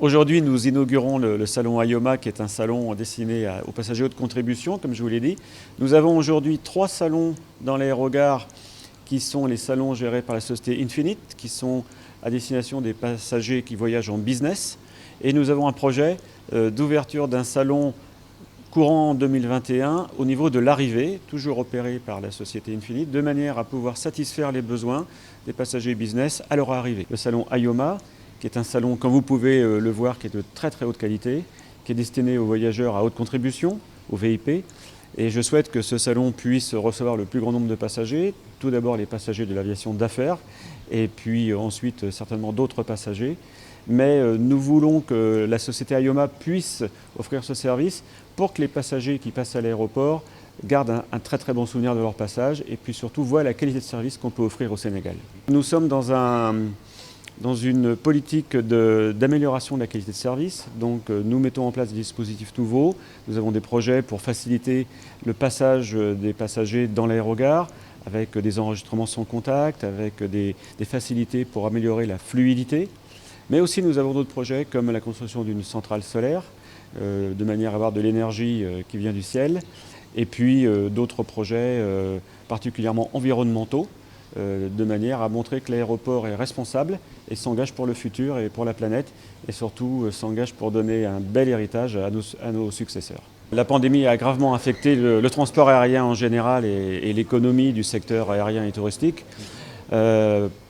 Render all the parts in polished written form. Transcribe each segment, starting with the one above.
Aujourd'hui, nous inaugurons le salon AIOMA, qui est un salon destiné aux passagers haute contribution, comme je vous l'ai dit. Nous avons aujourd'hui 3 salons dans l'aérogare qui sont les salons gérés par la société Infinite, qui sont à destination des passagers qui voyagent en business. Et nous avons un projet d'ouverture d'un salon courant 2021 au niveau de l'arrivée, toujours opéré par la société Infinite, de manière à pouvoir satisfaire les besoins des passagers business à leur arrivée. Le salon AIOMA, qui est un salon, comme vous pouvez le voir, qui est de très très haute qualité, qui est destiné aux voyageurs à haute contribution, aux VIP. Et je souhaite que ce salon puisse recevoir le plus grand nombre de passagers, tout d'abord les passagers de l'aviation d'affaires, et puis ensuite certainement d'autres passagers. Mais nous voulons que la société AIOMA puisse offrir ce service pour que les passagers qui passent à l'aéroport gardent un très très bon souvenir de leur passage et puis surtout voient la qualité de service qu'on peut offrir au Sénégal. Nous sommes dans une politique d'amélioration de la qualité de service. Donc nous mettons en place des dispositifs nouveaux. Nous avons des projets pour faciliter le passage des passagers dans l'aérogare avec des enregistrements sans contact, avec des facilités pour améliorer la fluidité. Mais aussi nous avons d'autres projets comme la construction d'une centrale solaire, de manière à avoir de l'énergie qui vient du ciel. Et puis d'autres projets particulièrement environnementaux, de manière à montrer que l'aéroport est responsable et s'engage pour le futur et pour la planète, et surtout s'engage pour donner un bel héritage à nos successeurs. La pandémie a gravement affecté le transport aérien en général et l'économie du secteur aérien et touristique.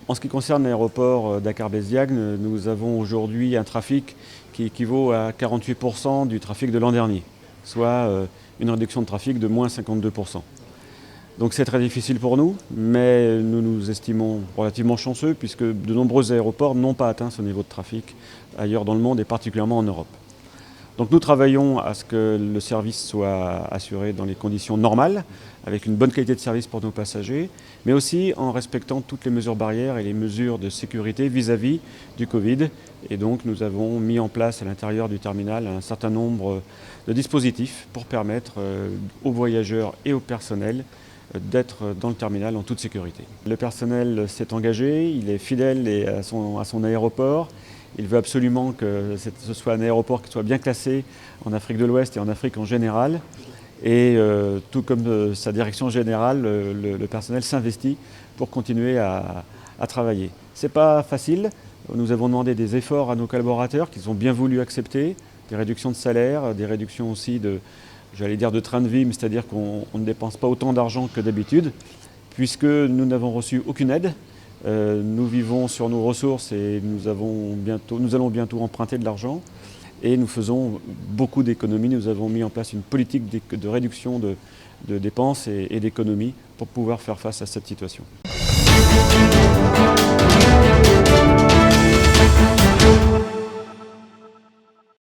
En ce qui concerne l'aéroport Dakar-Béziagne, nous avons aujourd'hui un trafic qui équivaut à 48% du trafic de l'an dernier, soit une réduction de trafic de moins 52%. Donc c'est très difficile pour nous, mais nous nous estimons relativement chanceux puisque de nombreux aéroports n'ont pas atteint ce niveau de trafic ailleurs dans le monde et particulièrement en Europe. Donc nous travaillons à ce que le service soit assuré dans les conditions normales, avec une bonne qualité de service pour nos passagers, mais aussi en respectant toutes les mesures barrières et les mesures de sécurité vis-à-vis du Covid. Et donc nous avons mis en place à l'intérieur du terminal un certain nombre de dispositifs pour permettre aux voyageurs et au personnel d'être dans le terminal en toute sécurité. Le personnel s'est engagé, il est fidèle à son aéroport. Il veut absolument que ce soit un aéroport qui soit bien classé en Afrique de l'Ouest et en Afrique en général. Et tout comme sa direction générale, le personnel s'investit pour continuer à travailler. Ce n'est pas facile. Nous avons demandé des efforts à nos collaborateurs qu'ils ont bien voulu accepter, des réductions de salaire, des réductions aussi de train de vie, c'est-à-dire qu'on ne dépense pas autant d'argent que d'habitude, puisque nous n'avons reçu aucune aide. Nous vivons sur nos ressources et nous allons bientôt emprunter de l'argent et nous faisons beaucoup d'économies. Nous avons mis en place une politique de réduction de dépenses et d'économies pour pouvoir faire face à cette situation.